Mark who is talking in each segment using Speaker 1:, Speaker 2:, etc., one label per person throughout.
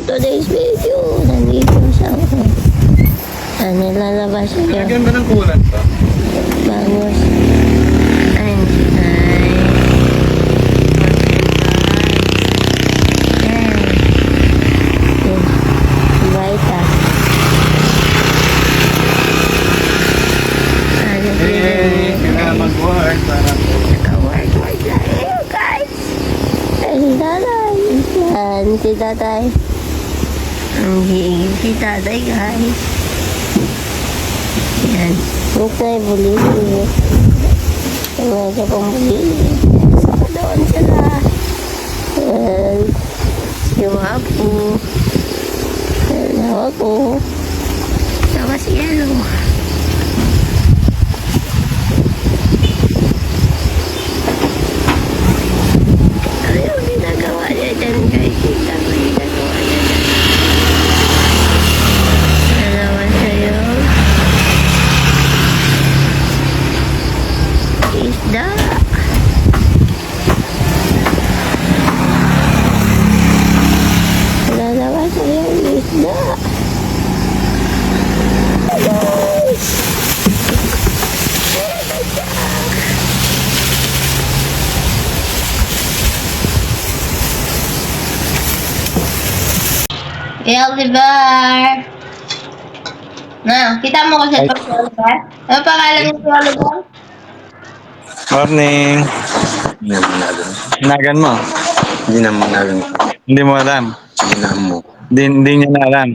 Speaker 1: today's video. Nandito sa nilalabas siya.
Speaker 2: Lagyan ba ng kulan to?
Speaker 1: Bangos. Ay. Baita.
Speaker 2: Kailangan mag-work para
Speaker 1: Work lang guys. Ay, si tatay. Yan, si tatay. Ang higit si tatay guys. Yan. Huwag na ibulili. Huwag na pong bulili. Doon sila. Yan. Si Wapo. Si Wapo. Saka si Yelo. Ano yung ginagawa niya dyan guys? Kita ko yung ginagawa niya dyan. Nalaman sa'yo. Isda. Nalaman sa'yo isda. Guys! Hey, Oliver! Na, kita mo ko sa si Oliver? Ano pangalan ni si Oliver?
Speaker 2: morning. Nagan mo?
Speaker 3: Hindi naman namin.
Speaker 2: Hindi mo alam.
Speaker 3: Hindi na mo.
Speaker 2: Hindi niya na alam.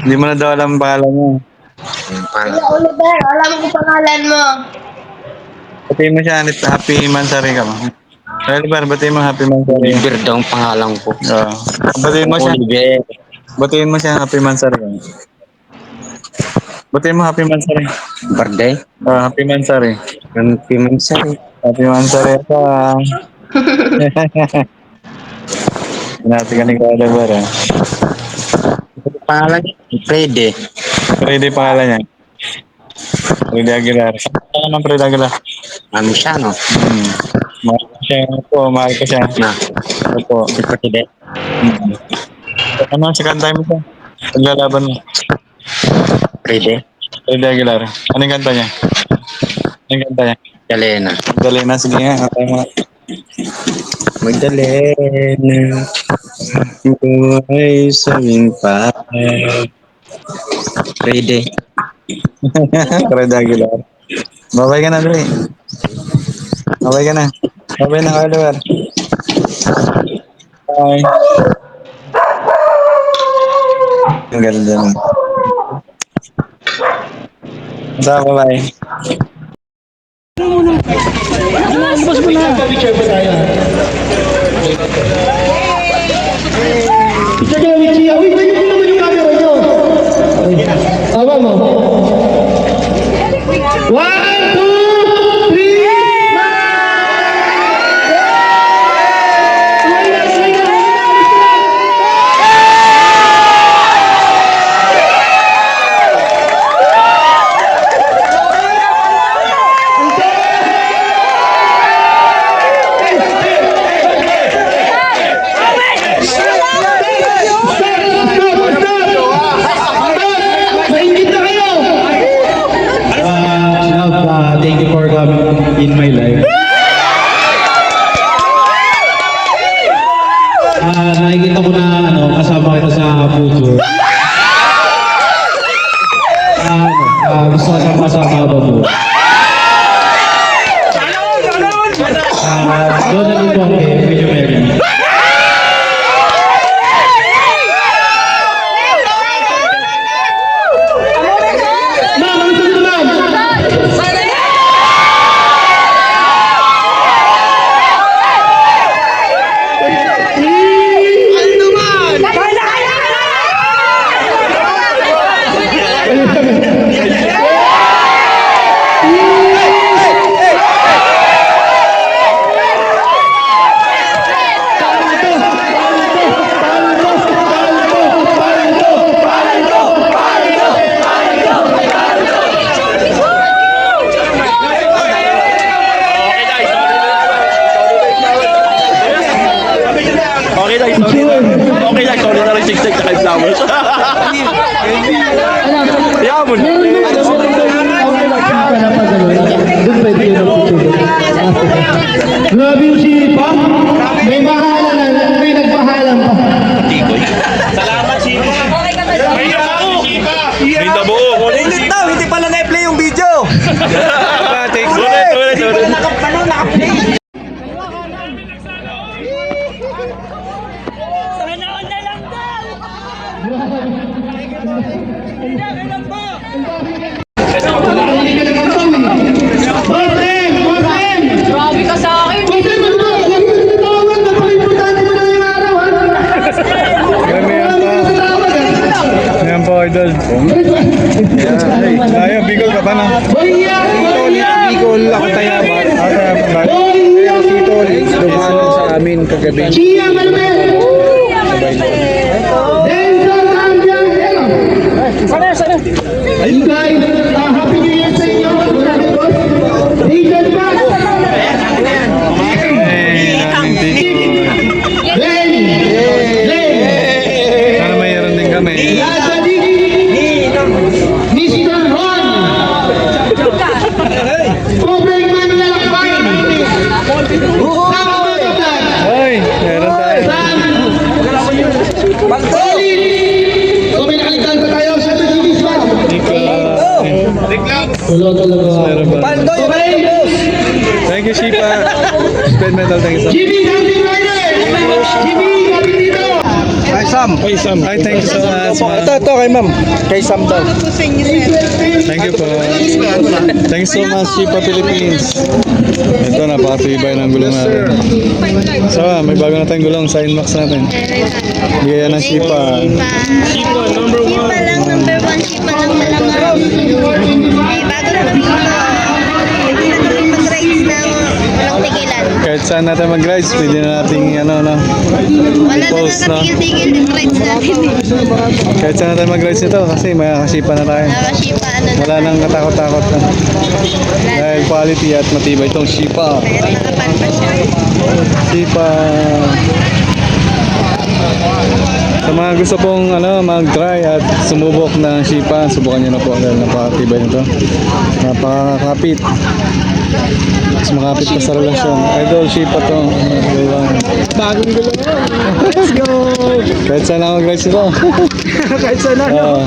Speaker 2: Hindi mo na daw alam ang pangalan mo.
Speaker 1: Hey, Oliver, alam ko pangalan mo.
Speaker 2: Batiin mo siya, happy mansari ka mo. Oliver, batiin mo happy mansari.
Speaker 3: Oliver daw ang pangalan ko.
Speaker 2: Oo. Batiin mo siya.
Speaker 3: Oliver.
Speaker 2: Batiin mo siya happy mansari ka. Batiin mo happy mansari.
Speaker 3: Birthday?
Speaker 2: Happy mansari.
Speaker 3: Ang pimansari.
Speaker 2: Happy mansari ka. Hinati ka ni Oliver eh.
Speaker 3: Pangalan niya? Freddy.
Speaker 2: Freddy pangalan niya. Freddy Aguilar. Ano naman Freddy Aguilar?
Speaker 3: Ano siya, no?
Speaker 2: Mahal ko siya. Mahal ko siya.
Speaker 3: Na.
Speaker 2: Opo.
Speaker 3: Si Freddy.
Speaker 2: Ano ang second time mo? Paglalaban mo.
Speaker 3: Freddy.
Speaker 2: Freddy Aguilar. Anong kanta niya? Anong kanta niya?
Speaker 3: Galena.
Speaker 2: Dali na. Sige nga. Katay mo.
Speaker 3: Magdalena. Ito ay sabing pa. Freddy.
Speaker 2: Freddy Aguilar. Babay ka na, Dali. Babay ka na. Babay na, Oliver. Bye. Ang ganda mo. Bye-bye.
Speaker 4: Apa mo? 1, 2, 3, thank you for coming in my life. Nakikita ko na kasama kita sa future. Gusto ko sa kasama ba mo? Doon na dito ako medyo meron.
Speaker 5: Sigsag sa flowers. Yamon.
Speaker 4: Grabe yung sipa. May mahala na, may nagpahalang pa.
Speaker 5: Salamat, Shiba. May nabuo.
Speaker 2: Ulit daw, hindi pala na-play yung video.
Speaker 5: Ulit.
Speaker 6: Grabe ka sa akin.
Speaker 2: Ayan po, idol. Tayo, Bicol ka ba na? Bicol, ako tayabat. Si Tol, dumanan sa amin kagabi.
Speaker 4: Ayun guys, happy new year sa inyo. Agent Max. Len.
Speaker 2: Sana mayroon din kami.
Speaker 4: Lasa Digi. Mr. Ron. Pobreng Manlalakbay. Sama Mototan.
Speaker 2: Hoy, meron tayo.
Speaker 4: Sam. Solid. Kung may nakalitan pa tayo sa Tugis ba? Wala talaga.
Speaker 2: Meron ba?
Speaker 4: Okay.
Speaker 2: Thank you, Shipa. Spend medal, thank you, Sam.
Speaker 4: Jimmy Happy Rider. Jimmy Happy dito.
Speaker 2: Hi, Sam. Hi, Sam. Hi, thank you so much. Ito, kay ma'am. Kay Sam daw. Thank you po. Thanks so much, Shipa Philippines. Ito, napakatibay ng gulong natin. So, may bago na tayong gulong sa Inmax natin. Bigay yan ng Shipa.
Speaker 1: Shipa lang, number 1. Shipa lang malaman. May bago na kami mag-rides ng walang tigilan.
Speaker 2: Kahit saan natin mag-rides, pwede na nating
Speaker 1: Wala na
Speaker 2: i-post, no?
Speaker 1: nakatigil-tigil yung rides natin.
Speaker 2: Kahit saan natin mag-rides ito kasi may Shipa na tayo.
Speaker 1: Shipa, ano na.
Speaker 2: Wala nang katakot-takot na. Dahil quality at matibay itong Shipa.
Speaker 1: Pero nakapan pa siya.
Speaker 2: Shipa. Sa mga gusto pong mag-try at sumubok ng Shipa, subukan nyo na po dahil napakatibay nito. Napakakapit. Mas makapit pa sa relasyon. Idol, Shipa to.
Speaker 4: Bagong gulo. Let's go.
Speaker 2: Kahit saan ako mag-rides ito.
Speaker 4: Kahit saan na.
Speaker 2: Oo.